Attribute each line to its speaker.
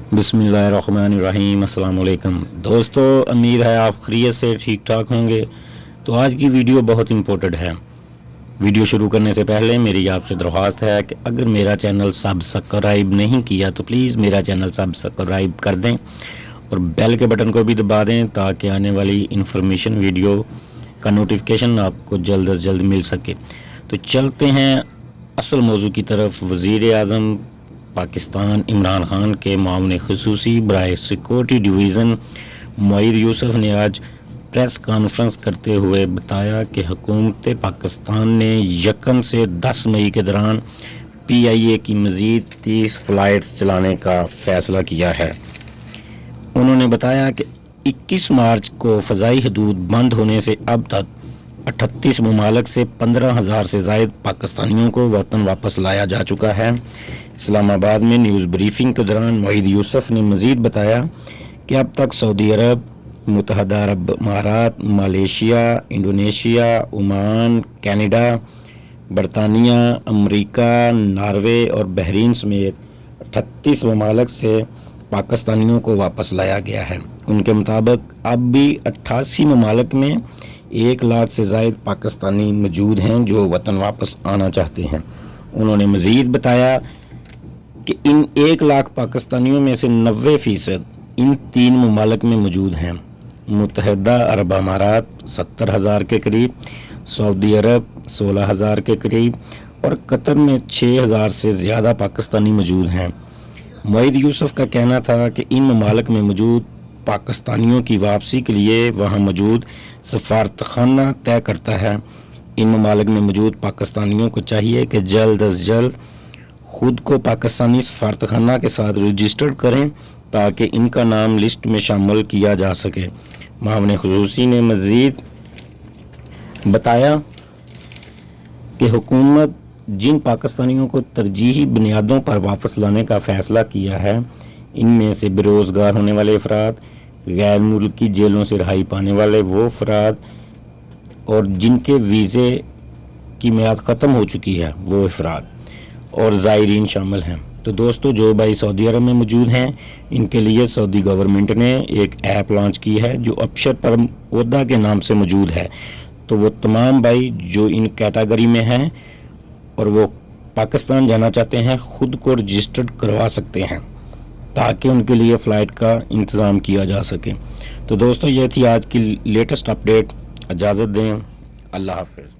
Speaker 1: बिस्मिल्लाहिर्रहमानिर्रहीम। अस्सलाम वालेकुम दोस्तों, उम्मीद है आप खैरियत से ठीक ठाक होंगे। तो आज की वीडियो बहुत इम्पोर्टेंट है। वीडियो शुरू करने से पहले मेरी आपसे दरख्वास्त है कि अगर मेरा चैनल सब्सक्राइब नहीं किया तो प्लीज़ मेरा चैनल सब्सक्राइब कर दें और बेल के बटन को भी दबा दें ताकि आने वाली इन्फॉर्मेशन वीडियो का नोटिफिकेशन आपको जल्द से जल्द मिल सके। तो चलते हैं असल मौजू की तरफ। वज़ीर आज़म पाकिस्तान इमरान खान के मामले ख़ुसूसी बराए सिक्योरिटी डिवीज़न मोईद यूसुफ ने आज प्रेस कॉन्फ्रेंस करते हुए बताया कि हुकूमत पाकिस्तान ने 1 से 10 मई के दौरान PIA की मज़ीद 30 फ़्लाइट्स चलाने का फ़ैसला किया है। उन्होंने बताया कि 21 मार्च को फ़ज़ाई हदूद बंद होने से अब तक 38 ममालिक से 15,000 से ज़ायद पाकिस्तानियों को वतन वापस लाया जा चुका है। इस्लामाबाद में न्यूज़ ब्रीफिंग के दौरान मोईद यूसुफ ने मज़ीद बताया कि अब तक सऊदी अरब, मुत्तहदा अरब अमारात, मलेशिया, इंडोनेशिया, ओमान, कनाडा, बरतानिया, अमेरिका, नॉर्वे और बहरीन समेत 38 ममालिक से पाकिस्तानियों को वापस लाया गया है। उनके मुताबिक अब भी 88 ममालिक में 1 लाख से ज़ायद पाकिस्तानी मौजूद हैं जो वतन वापस आना चाहते हैं। उन्होंने मज़ीद बताया कि इन 1 लाख पाकिस्तानियों में से 90% इन 3 ममालिक में मौजूद हैं। मुत्तहदा अरब अमारात 70,000 के करीब, सऊदी अरब 16,000 के करीब और कतर में 6,000 से ज़्यादा पाकिस्तानी मौजूद हैं। मोईद यूसुफ का कहना था कि इन ममालिक में मौजूद पाकिस्तानियों की वापसी के लिए वहाँ मौजूद सफारतखाना तय करता है। इन ममालिक में मौजूद पाकिस्तानियों को चाहिए कि जल्द अज जल्द खुद को पाकिस्तानी सफारतखाना के साथ रजिस्टर्ड करें ताकि इनका नाम लिस्ट में शामिल किया जा सके। मामले ख़ुसूसी ने मज़ीद बताया कि हुकूमत जिन पाकिस्तानियों को तरजीही बुनियादों पर वापस लाने का फ़ैसला किया है, इनमें से बेरोज़गार होने वाले अफराद, गैर मुल्की जेलों से रिहाई पाने वाले वो अफराद और जिनके वीज़े की मियाद ख़त्म हो चुकी है वो अफराद और ज़ायरीन शामिल हैं। तो दोस्तों, जो भाई सऊदी अरब में मौजूद हैं, इनके लिए सऊदी गवर्नमेंट ने एक ऐप लॉन्च की है जो अफसर पर ओहदा के नाम से मौजूद है। तो वो तमाम भाई जो इन कैटेगरी में हैं और वो पाकिस्तान जाना चाहते हैं, ख़ुद को रजिस्टर्ड करवा सकते हैं ताकि उनके लिए फ़्लाइट का इंतज़ाम किया जा सके। तो दोस्तों, ये थी आज की लेटेस्ट अपडेट। इजाज़त दें। अल्लाह हाफ़िज़।